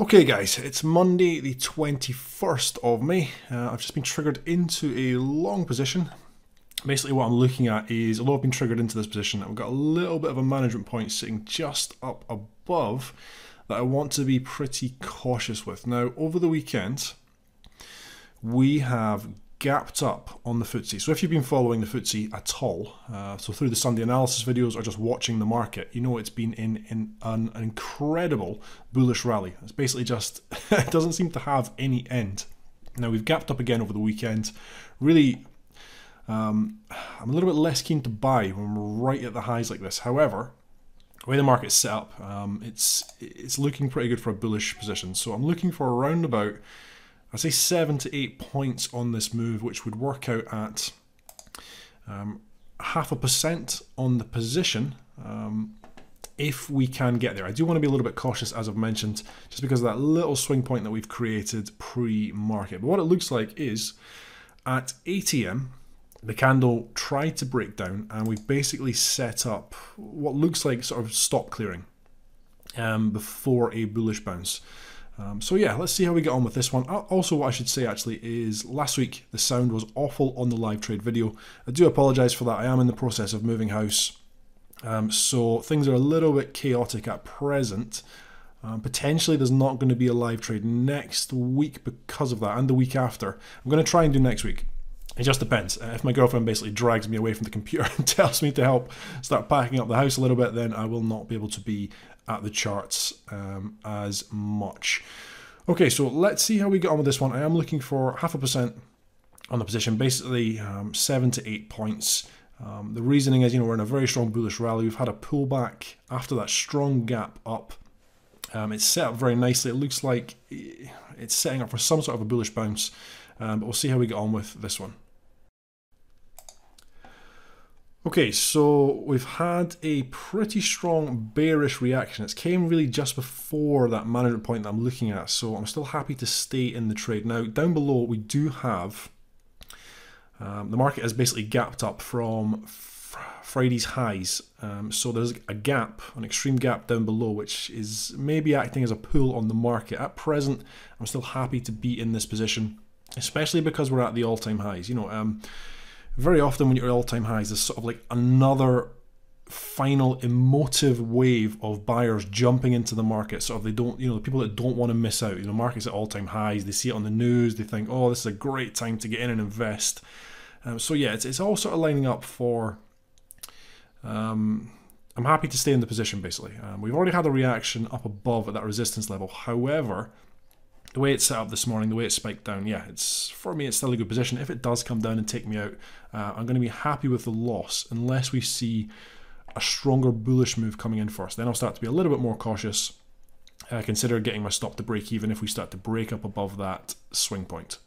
Okay guys, it's Monday the 21st of May. I've just been triggered into a long position. Basically what I'm looking at is, although I've been triggered into this position, I've got a little bit of a management point sitting just up above that I want to be pretty cautious with. Now over the weekend we have gapped up on the FTSE. So if you've been following the FTSE at all, so through the Sunday analysis videos or just watching the market, you know it's been in an incredible bullish rally. It's basically just, it doesn't seem to have any end. Now we've gapped up again over the weekend. Really, I'm a little bit less keen to buy when we're right at the highs like this. However, the way the market's set up, it's looking pretty good for a bullish position. So I'm looking for around about, I'd say 7 to 8 points on this move, which would work out at 0.5% on the position if we can get there. I do want to be a little bit cautious, as I've mentioned, just because of that little swing point that we've created pre-market. But what it looks like is at 8 AM, the candle tried to break down and we've basically set up what looks like sort of stop clearing before a bullish bounce. So yeah, let's see how we get on with this one. Also, what I should say actually is last week the sound was awful on the live trade video. I do apologize for that. I am in the process of moving house, so things are a little bit chaotic at present. Potentially there's not going to be a live trade next week because of that, and the week after. I'm going to try and do next week. It just depends. If my girlfriend basically drags me away from the computer and tells me to help start packing up the house a little bit, then I will not be able to be at the charts as much. Okay, so let's see how we get on with this one. I am looking for 0.5% on the position, basically 7 to 8 points. The reasoning is, we're in a very strong bullish rally. We've had a pullback after that strong gap up. It's set up very nicely. It looks like it's setting up for some sort of a bullish bounce, but we'll see how we get on with this one. Okay, so we've had a pretty strong bearish reaction. It came really just before that management point that I'm looking at, so I'm still happy to stay in the trade. Now, down below, we do have, the market has basically gapped up from Friday's highs. So there's a gap, an extreme gap down below, which is maybe acting as a pull on the market. At present, I'm still happy to be in this position, especially because we're at the all-time highs. Very often when you're at all-time highs, there's sort of like another final emotive wave of buyers jumping into the market. Sort of they don't, the people that don't want to miss out. Markets at all-time highs, they see it on the news, they think, oh, this is a great time to get in and invest. So yeah, it's all sort of lining up for, I'm happy to stay in the position basically. We've already had a reaction up above at that resistance level. However, the way it's set up this morning, the way it spiked down, yeah, for me, it's still a good position. If it does come down and take me out, I'm going to be happy with the loss unless we see a stronger bullish move coming in first. Then I'll start to be a little bit more cautious. Consider getting my stop to break even if we start to break up above that swing point.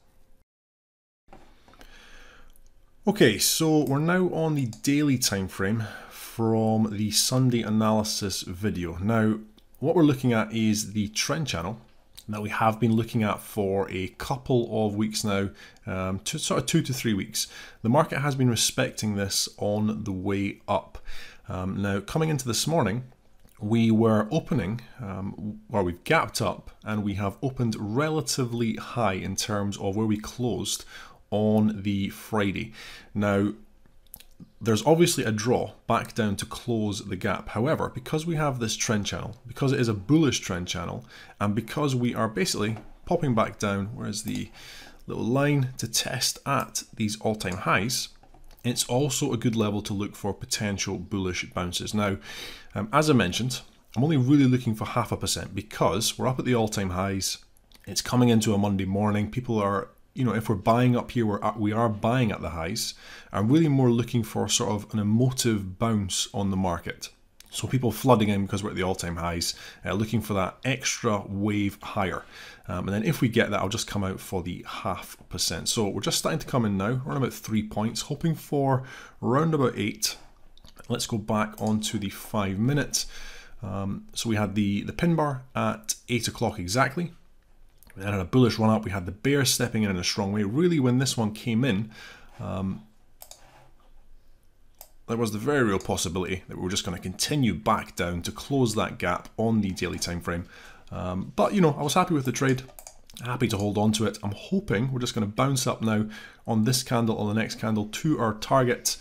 Okay, so we're now on the daily time frame from the Sunday analysis video. Now, what we're looking at is the trend channel that we have been looking at for a couple of weeks now, sort of 2 to 3 weeks. The market has been respecting this on the way up. Now, coming into this morning, we were opening, or we've gapped up, and we have opened relatively high in terms of where we closed on the Friday. Now, there's obviously a draw back down to close the gap. However, because we have this trend channel, because it is a bullish trend channel, and because we are basically popping back down, whereas the little line to test at these all-time highs, it's also a good level to look for potential bullish bounces. Now, as I mentioned, I'm only really looking for 0.5% because we're up at the all-time highs. It's coming into a Monday morning. People are, if we're buying up here, we are buying at the highs. I'm really more looking for sort of an emotive bounce on the market. So people flooding in because we're at the all-time highs, looking for that extra wave higher. And then if we get that, I'll just come out for the 0.5%. So we're just starting to come in now, around about 3 points, hoping for around about 8. Let's go back onto the 5 minutes. So we had the pin bar at 8 o'clock exactly. We then had a bullish run up. We had the bear stepping in a strong way. Really, when this one came in, there was the very real possibility that we were just going to continue back down to close that gap on the daily time frame. But you know, I was happy with the trade, happy to hold on to it. I'm hoping we're just going to bounce up now on this candle or the next candle to our target,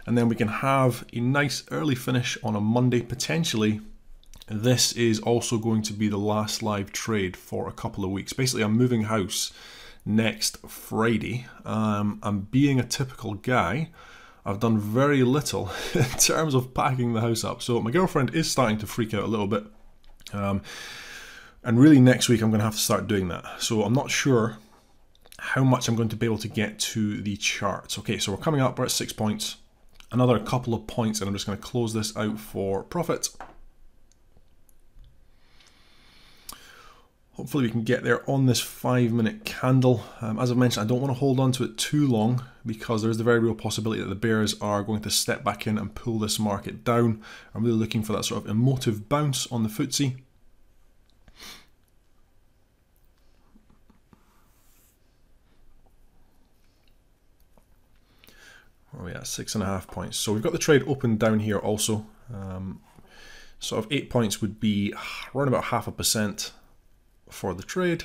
and then we can have a nice early finish on a Monday potentially. This is also going to be the last live trade for a couple of weeks. Basically, I'm moving house next Friday. I'm being a typical guy. I've done very little in terms of packing the house up. So my girlfriend is starting to freak out a little bit. And really next week I'm going to have to start doing that. So I'm not sure how much I'm going to be able to get to the charts. Okay, so we're coming up, we're at 6 points. Another couple of points and I'm just going to close this out for profit. Hopefully we can get there on this 5-minute candle. As I've mentioned, I don't want to hold on to it too long because there's the very real possibility that the bears are going to step back in and pull this market down. I'm really looking for that sort of emotive bounce on the FTSE. Oh yeah, 6.5 points. So we've got the trade open down here also. Sort of 8 points would be around about 0.5% for the trade.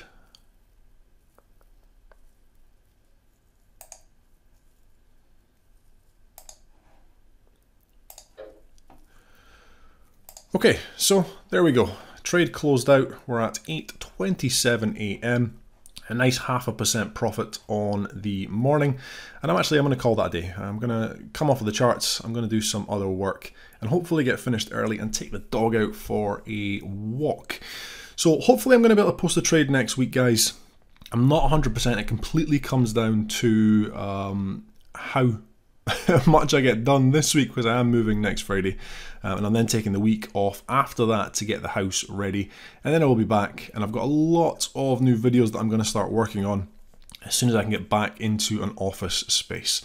Okay, so there we go. Trade closed out. We're at 8:27 a.m. A nice 0.5% profit on the morning, and I'm going to call that a day. I'm going to come off of the charts. I'm going to do some other work and hopefully get finished early and take the dog out for a walk. So hopefully I'm going to be able to post a trade next week, guys. I'm not 100%. It completely comes down to how much I get done this week, because I am moving next Friday, and I'm then taking the week off after that to get the house ready, and then I will be back, and I've got a lot of new videos that I'm going to start working on as soon as I can get back into an office space.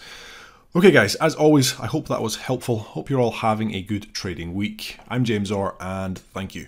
Okay guys, as always, I hope that was helpful. Hope you're all having a good trading week. I'm James Orr, and thank you.